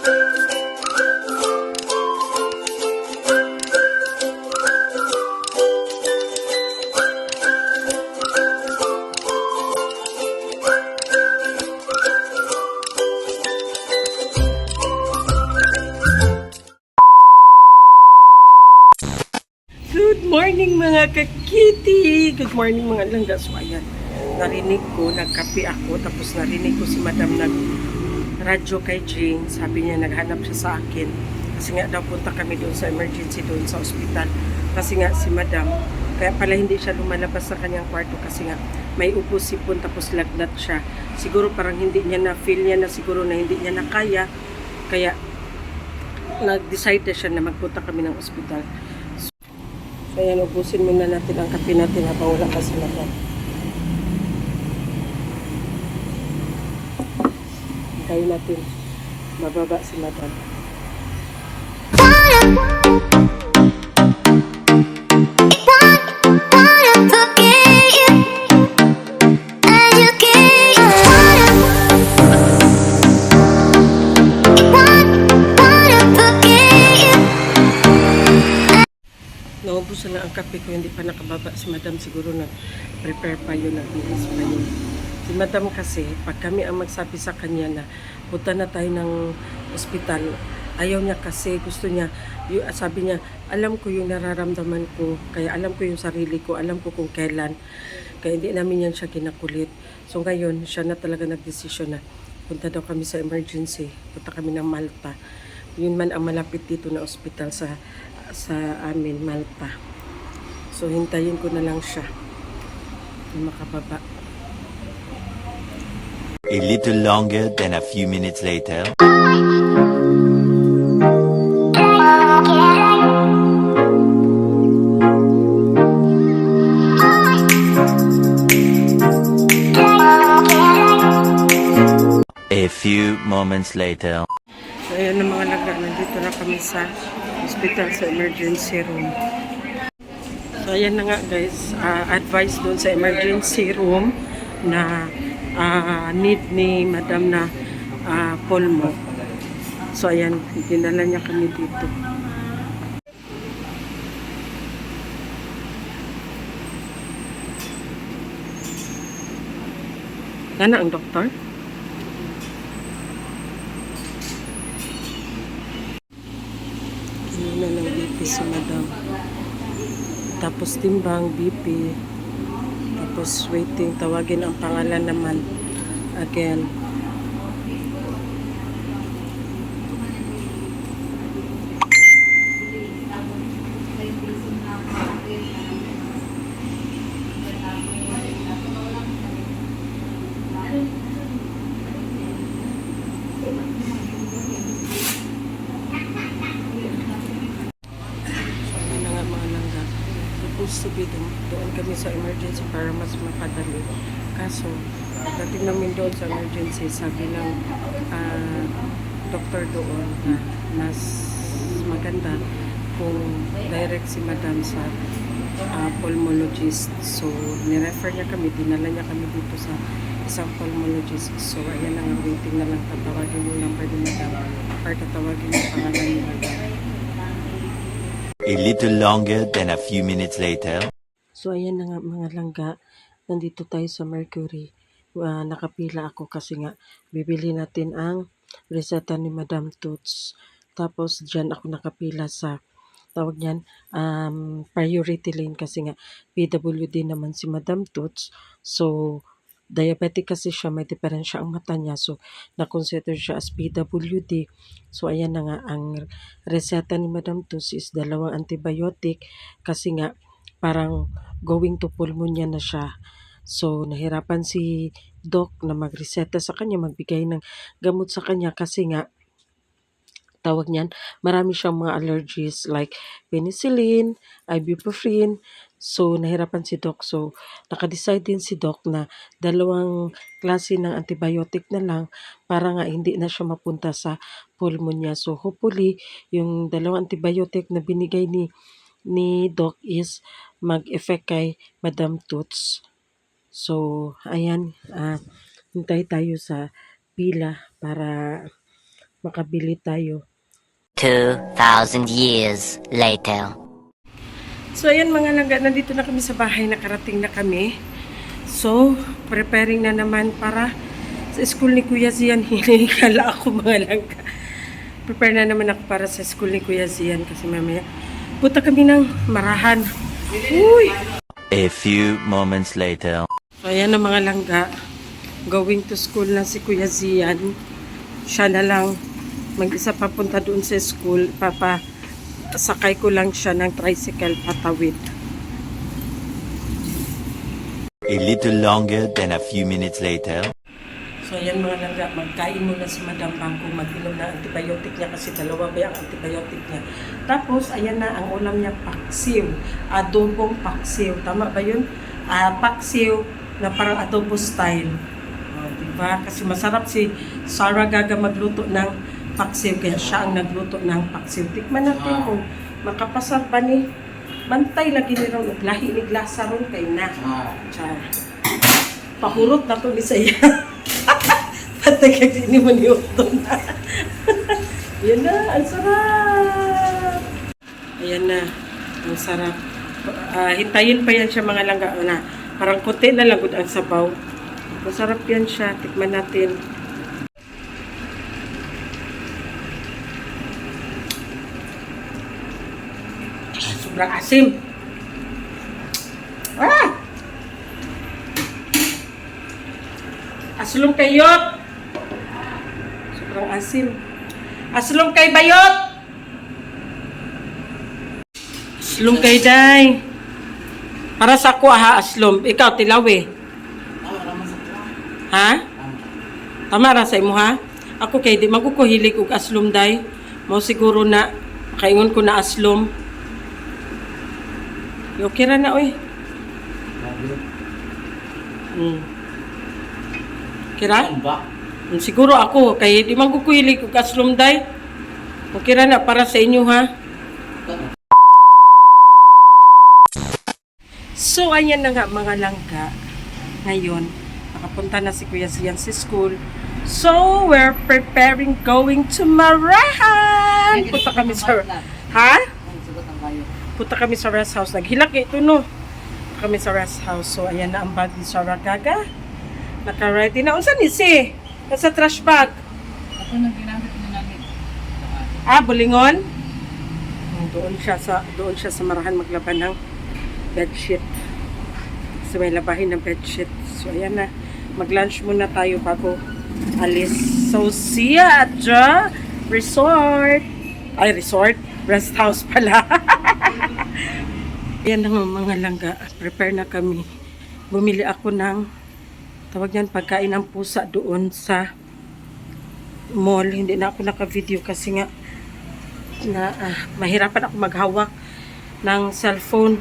Good morning mga kakiti! Good morning mga langga. So ayan, narinig ko, nagkape ako, tapos narinig ko si Madam nag-radyo kay Jane. Sabi niya, naghanap siya sa akin. Kasi nga daw punta kami doon sa emergency doon sa ospital. Kasi nga si Madam, kaya pala hindi siya lumalabas sa kanyang kwarto kasi nga may upo sipon tapos lagnat siya. Siguro parang hindi niya na-feel niya na siguro na hindi niya na kaya. Kaya nag-decide na siya na magpunta kami ng ospital. So, ayan, ubusin muna natin ang kape natin habang wala pa si Madam. Hintayin natin mababa si Madam. Naubusan na ang kape ko, hindi pa nakababa si Madam. Siguro nag-prepare pa yun, nagbihis pa yun. Si Madam kasi, pag kami ang magsabi sa kanya na punta na tayo ng ospital, ayaw niya kasi, gusto niya, sabi niya, alam ko yung nararamdaman ko, kaya alam ko yung sarili ko, alam ko kung kailan, kaya hindi namin yan siya kinakulit. So ngayon, siya na talaga nagdesisyon na punta daw kami sa emergency, punta kami ng Malta. Yun man ang malapit dito na ospital sa amin, Malta. So hintayin ko na lang siya na makababa. A little longer than a few minutes later. A few moments later. So ayan na mga laga, nandito na kami sa hospital sa emergency room. So ayan na nga guys, advice doon sa emergency room na need ni Madam na pulmo. So ayan, dinala niya kami dito. Yan na ang doktor. Ano na ng BP si Madam. Tapos timbang BP. Tapos waiting, tawagin ang pangalan naman again. Supposed to be doon kami sa emergency para mas makadali. Kaso, pagdating namin doon sa emergency, sabi ng doktor doon na mas maganda kung direct si Madam sa pulmonologist. So, nirefer niya kami, dinala niya kami dito sa isang pulmonologist. So, ayan na nga, waiting na lang, tatawagin yung number ni Madam or tatawagin yung pangalan ni Madam. A little longer than a few minutes later. So, ayan na nga mga langga. Nandito tayo sa Mercury. Nakapila ako kasi nga bibili natin ang reseta ni Madam Toots. Tapos, dyan ako nakapila sa tawag niyan, priority lane kasi nga PWD naman si Madam Toots. So, diabetic kasi siya, may diferensya ang mata niya. So, na-consider siya as PWD. So, ayan na nga, ang reseta ni Madam Toots is 2 antibiotic kasi nga parang going to pneumonia na siya. So, nahirapan si Doc na magreseta sa kanya, magbigay ng gamot sa kanya kasi nga tawag niyan, marami siyang mga allergies like penicillin, ibuprofen. So, nahirapan si Doc. So, nakadecide din si Doc na 2 klase ng antibiotic na lang para nga hindi na siya mapunta sa pulmonya. So, hopefully, yung 2 antibiotic na binigay ni Doc is mag-effect kay Madam Toots. So, ayan, hintay tayo sa pila para makabili tayo. 2,000 years later. So ayan mga langga, nandito na kami sa bahay, nakarating na kami. So, preparing na naman para sa school ni Kuya Zian. Hinikala ako mga langga. Prepare na naman ako para sa school ni Kuya Zian kasi mamaya punta kami ng Marahan. Uy! A few moments later. So ayan na mga langga, going to school na si Kuya Zian. Siya na lang mag-isa papunta doon sa school. Sakay ko lang siya ng tricycle patawid. A little longer than a few minutes later. So ayan mga langga, magkain muna si Madam Bangko, mag-inom na antibiotic niya kasi dalawa ba ang antibiotic niya. Tapos ayan na ang ulam niya, paksiw, adobong paksiw. Tama ba yun? Paksiw na parang adobo style. Diba? Kasi masarap si Sarah Gaga magluto ng paksiw, kaya siya ang nagluto ng paksiw. Tikman natin kung makapasar ba ni bantay lagi ni ron, lahi ni glasa ron kay na. Char. Pahurot na to ni saya. Patay kag ini mo ni Utton na. Yan na, ang sarap. Ayan na, ang sarap. Hintayin pa yan siya mga langga na. Parang puti na lang ang sabaw. Masarap yan siya. Tikman natin. Sobrang asim. Aslong kayot. Sobrang asim. Aslong kay bayot. Aslong kay day. Para sa ako aslom. Ikaw tilawi. Ha? Tama ra sa imo ha? Ako kay di magkukuhilig og aslom day. Mo siguro na kaingon ko na aslom. Okay ra na oy. Kira? Siguro ako kay di man ko kuhilig og aslom day. Okay ra na para sa inyo ha. So ayan na nga mga langga. Ngayon nakapunta na si Kuya Zian sa school. So we're preparing going to Marahan. Punta kami sa Punta kami sa rest house. Naghilak ito no. Punta kami sa rest house. So ayan na ang bag ni Sarah Gaga. Naka-ready na. Unsa ni si? Nasa trash bag. Ako nang ginamit na namin. Bulingon. Doon siya sa Marahan maglaban ng bedsheet. So may labahin ng bedsheet. So ayan na. Mag-lunch muna tayo bago alis. So see ya at the resort. Ay, resort? Rest house pala. Ayan na mga langga. Prepare na kami. Bumili ako ng tawag yan, pagkain ng pusa doon sa mall. Hindi na ako naka-video kasi nga mahirapan ako maghawak ng cellphone.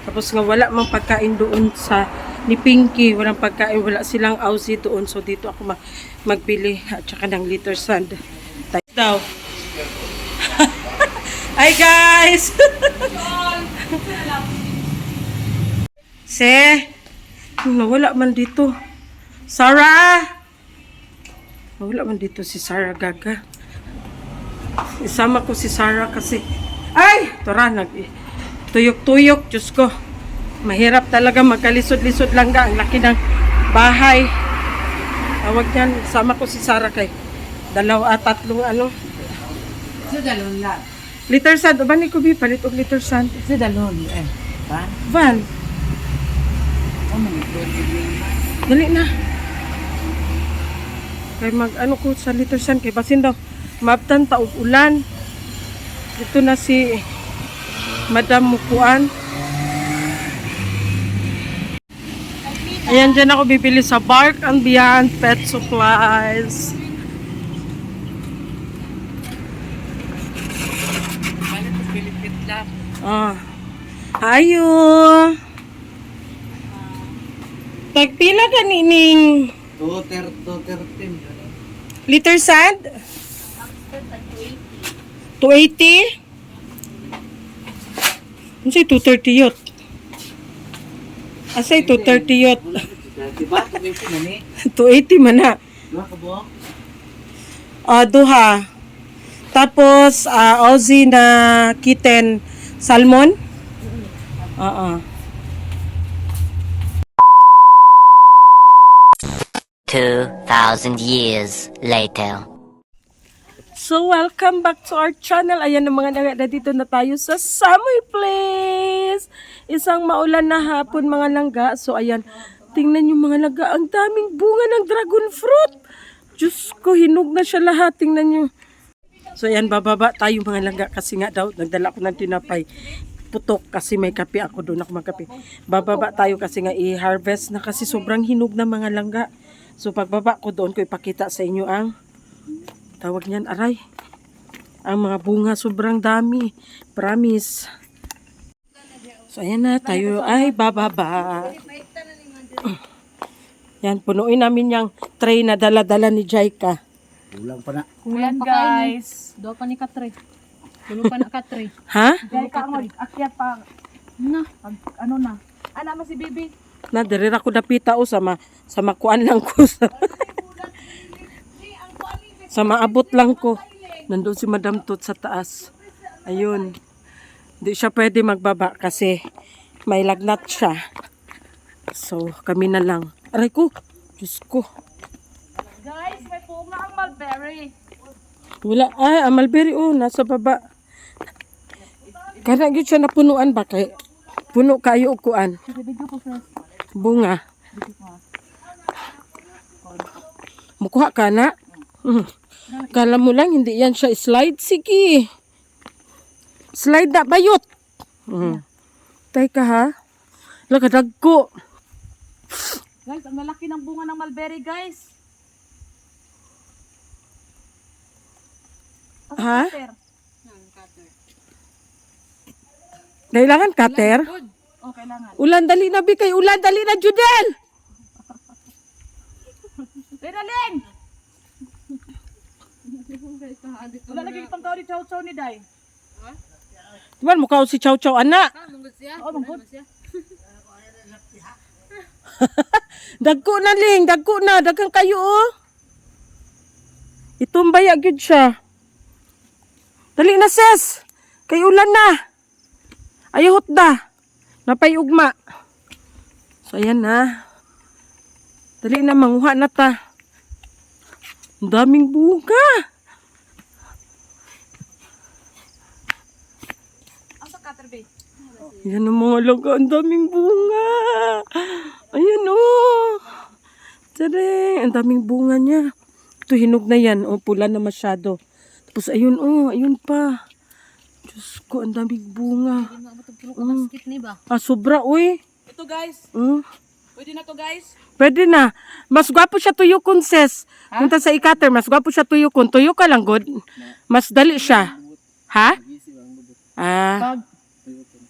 Tapos nga wala mang pagkain doon sa ni Pinky. Walang pagkain, wala silang Aussie doon. So dito ako magbili at saka ng liter sand. Tayo daw. Hi guys! Nawala man dito. Sarah! Nawala man dito si Sarah Gaga. Isama ko si Sarah kasi ay! Tora, tuyok-tuyok. Diyos ko. Mahirap talaga magkalisod-lisod lang ga. Ang laki ng bahay. Tawag yan. Isama ko si Sarah kay tatlong ano. Sa dalon lang. Liter sand. O ba ni Kubi? Palit og liter sand. Sa dalon Van? Van. Oh, manipod. Dali na. Kay mag-ano ko sa liter sand. Kay basin daw. Maabtan taog ulan. Ito na si Madam Mukuan. Ayan, dyan ako bibili sa Bark and Beyond Pet Supplies. Balik ko Pilipit lang. Ayo. Tagpila ka nining 213. liter sand? 280? Ano sa'yo 230 yot? Asay 230 yot? Diba? Tumingin na ni. 280 man na. Diba ka buwak? Duha. Tapos, Aussie na kitten salmon. Oo. 2,000 years later. So, welcome back to our channel. Ayan ang mga langga, dito na tayo sa Samoy Place. Isang maulan na hapon mga langga. So, ayan, tingnan yung mga langga. Ang daming bunga ng dragon fruit. Diyos ko, hinog na siya lahat. Tingnan nyo. So, ayan, bababa tayo mga langga. Kasi nga daw, nagdala ko ng tinapay. Putok kasi may kape ako doon ako magkape. Bababa tayo kasi nga i-harvest na kasi sobrang hinog na mga langga. So, pagbaba ko doon ko ipakita sa inyo ang tawag niyan, aray. Ang mga bunga sobrang dami. Promise. So, ayan na. Tayo ay bababa. Yan, punuin namin yung tray na dala-dala ni Jaika. Kulang pa na. Kulang guys. Do pa ni Katre. Kulo pa na Katre. Ha? Dahil ka mo akyat pa. Na, ano na. Ana mo si Bibi. Na, dirira ko napita o sa makuan lang ko. Sa maabot lang ko. Nandun si Madam Tut sa taas. Ayun. Hindi siya pwede magbaba kasi may lagnat siya. So, kami na lang. Aray ko. Diyos ko. Guys, may punga ang mulberry. Wala. Ay, ang mulberry nasa baba. Kana gyud siya napunuan ba kay puno kayo og kuan. Video ko first. Bunga. Mukuha ka na. Kala mo lang hindi yan siya slide. Sige. Slide na bayot. Teka ha. Lagadag ko. Guys, ang lalaki ng bunga ng mulberry, guys. Ha? Kailangan cutter? Oh, kailangan. Ulan dali na bikay. Ulan dali na Judel. Pinaling! Wala lagi itong tao ni Chow-Chow ni Day. Diba mukha si Chow Chow anak. Oh, manggod. Dagko na ling, dagko na, dagang kayo Itumbay agad siya. Dali na sis. Kay ulan na. Ayot da. Napay ugma. So ayan na. Dali na manguha na ta. Ang daming bunga. Asa Katre, babe? Yan ang mga laga. Ang daming bunga. Ayan Tadeng. Ang daming bunga niya. Ito hinog na yan. Pula na masyado. Tapos ayun ayun pa. Diyos ko, ang daming bunga. Sobra uy. Ito, guys. Pwede na to, guys. Pwede na. Mas gwapo siya tuyokon, sis. Punta sa ikater, mas gwapo siya tuyokon. Tuyo ka lang, good. Mas dali siya. Ha? Pag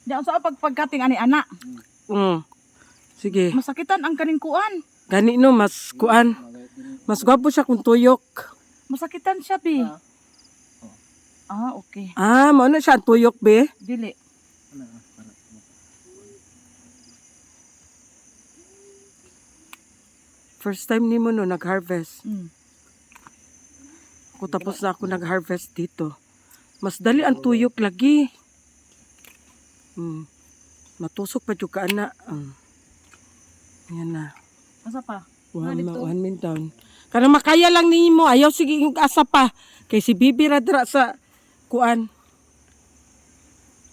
diyan sa pagkating ani ana. Sige. Masakitan ang kaning kuan. Gani no, mas kuan. Mas gwapo siya kung tuyok. Masakitan siya, bi. Okay. Mauna siya, tuyok, be. Dili. First time ni mo no, nag-harvest. Ako tapos na ako nag-harvest dito. Mas dali ang tuyok lagi. Matusok pa yung kaana. Yan na. Asa pa? One min down. Karena makaya lang ninyo mo. Ayaw sige yung asa pa. Kay si Bibi radra sa kuan.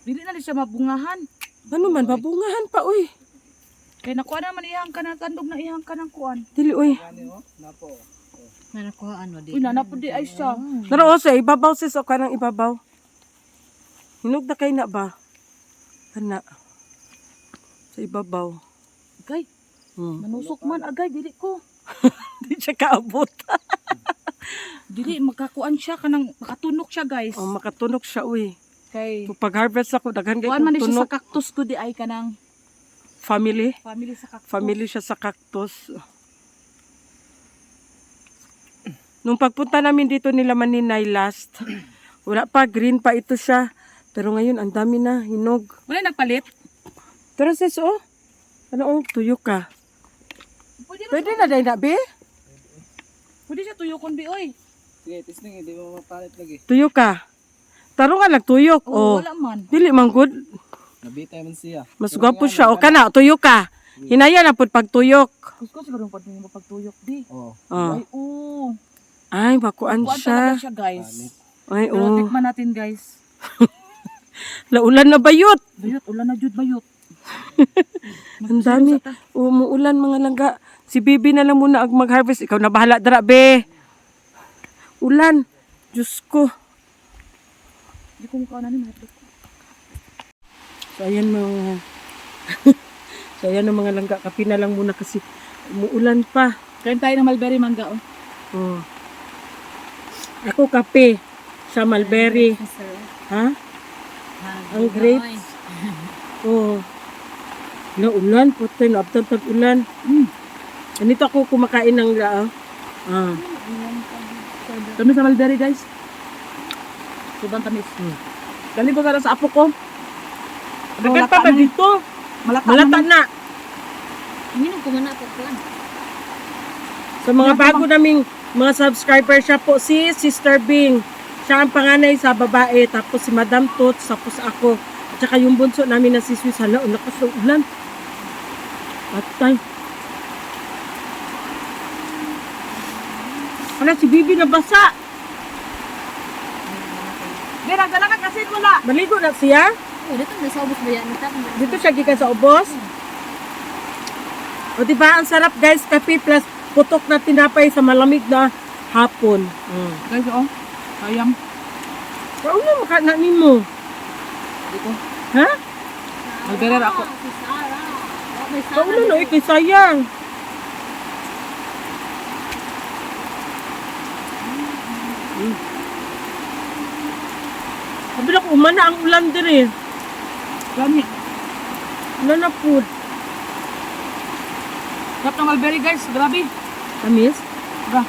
Dili na siya mabungahan. Ano man, babungahan pa, uy. Kay nakuha naman ihang ka ng tandog na ihang ka ng kuan. Dili, uy. Uy, nanapo di ay siya. Pero o sa ibabaw sis o kanang ibabaw. Hinog na kay na ba? Kana. Sa ibabaw. Agay, manusok man agay, dili ko. Di siya kaabot. Dili, magkakuan siya, kanang makatunok siya, guys. Makatunok siya, uy. Kay, Pag harvest ako, daghan kay kuan man siya tunok. sa cactus ko di ay kanang Family. family sa cactus. Family siya sa cactus. Nung pagpunta namin dito nila Maninay last, wala pa, green pa ito siya. Pero ngayon, ang dami na, hinog. Wala nagpalit? Pero sis, ano, tuyo ka. Pwede na dahil na, be? Pwede siya tuyokon bi, oy. Sige, testing, hindi mo mapalit lagi. Tuyo ka. Taro ka nagtuyok. Oh, Oh. wala man. Dili man good. Nabitay man siya. Mas gwapo siya. O kana, tuyo ka. Hinaya na pud pagtuyok. Gusto siguro pag mo pagtuyok di. Oo. Oh. Ay, oo. Ay, bakuan Kuan siya. talaga siya, guys. Ay, Pero oh. tikman natin, guys. Laulan na bayot. Bayot, ulan na jud bayot. Ang dami. Umuulan mga langga. Si Bibi na lang muna ang mag-harvest. Ikaw na bahala dara, be. Ulan. Diyos ko. Di ko mukha na ni mahapit. So, ayan mga... so, ayan ang mga langga. Kapi na lang muna kasi umuulan pa. Kain tayo ng mulberry mangga, oh. Oh. Ako kape. Sa mulberry. Ha? Ang grapes. Oh. Ulan. Putoy. Naabtan tag-ulan. Ganito ako kumakain ng lao. Ah. Kami sa mulberry, guys. Sobrang tamis. Galing ko sana sa apo ko. Dagan pa ba dito? Malata na. Minum ko man ako kuan. Sa mga bago naming mga subscriber, siya po si Sister Bing. Siya ang panganay sa babae. Tapos si Madam Tots. Tapos ako. At saka yung bunso namin na si Swiss. Hala, lakas ng ulan. Patay. Hala, si Bibi nabasa. Mira, dala ka kasi wala. Maligo na siya. Oh, dito na sa ubos ba yan? Dito siya gikan sa ubos. O diba, ang sarap guys, kape plus putok na tinapay sa malamig na hapon. Guys, oh. Sayang. Paano na makananin mo? Dito. Ha? Mulberry ako. Paano na ikay sayang? Sabi na ko, umana ang ulan din eh. Lami. Ulan na food. Sarap ng mulberry, guys. Grabe. Tamis? Diba?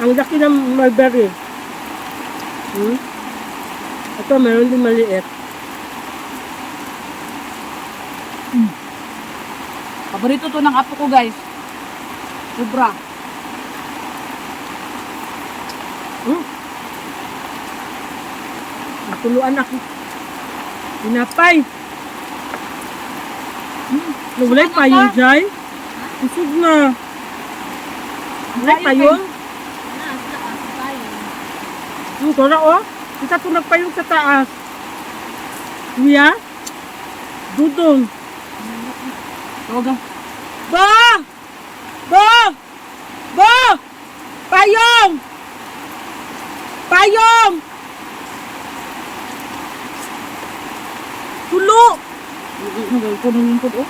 Ang laki ng mulberry. Ito, meron din maliit. Paborito to ng apo ko, guys. Sobra. Natuluan ako. Pinapay. Nawalay pa yun, Jai. Usog na. Nawalay pa yun. Tora, oh. Isa po nagpayong sa taas. Kuya? Dudong. Tawaga. Ba! Ba! Ba! Payong! Payong! Tulo! Nagawin ko ng lingkod, oh.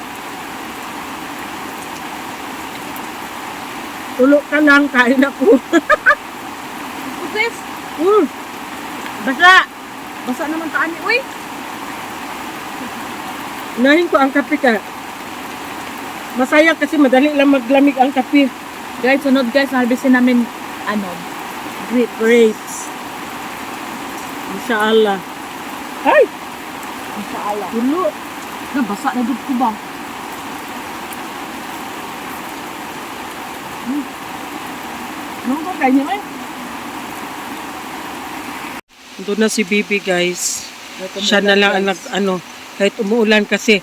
Tulo ka lang, kain ako. Sis, Basta! basa naman taan ni, uy. Unahin ko ang kape ka. Masaya kasi madali lang maglamig ang kape. Guys, sunod guys, harvestin namin, Grapes. Inshallah. Ay! Inshallah. Tulo. Nabasa na dud ko ba? Nung ko kanya eh. Ito na si Bibi guys. Siya na lang ang kahit umuulan kasi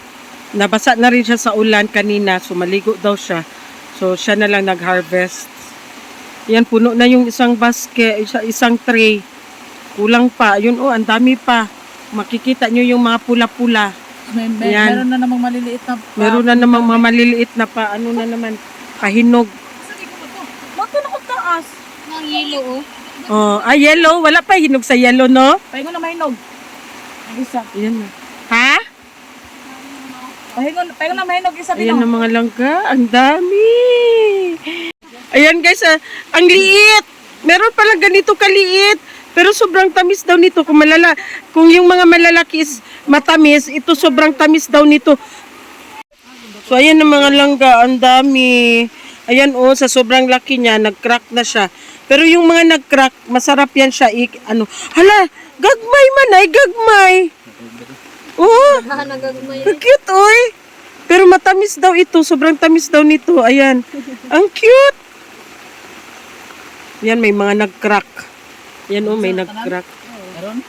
nabasa na rin siya sa ulan kanina, so maligo daw siya. So siya na lang nag-harvest. Yan, puno na yung isang basket, isang tray. Kulang pa. Yun, oh, ang dami pa. Makikita nyo yung mga pula-pula. Yan. Meron na namang maliliit na Meron na namang mga maliliit na pa, ano na naman, pahinog. Bakit na kong taas? Ang yelo, oh. Oh, yellow. Wala pa hinog sa yellow, no? Pahingon na mahinog. Ang isa. Ayan na. Ha? Pahingon na mahinog isa Ayan din. na mga langka. Ang dami. Ayan guys, ang liit. Meron palang ganito kaliit. Pero sobrang tamis daw nito. Kung yung mga malalaki is matamis, ito sobrang tamis daw nito. So ayan ang mga langga. Ang dami. Ayan oh, sa sobrang laki niya, nag-crack na siya. Pero yung mga nag-crack, masarap yan siya. Hala, gagmay man ay, gagmay. Oh, cute oy. Pero matamis daw ito, sobrang tamis daw nito. Ayan, ang cute. Yan, may mga nag-crack. Yan, oh, may nag-crack. Meron?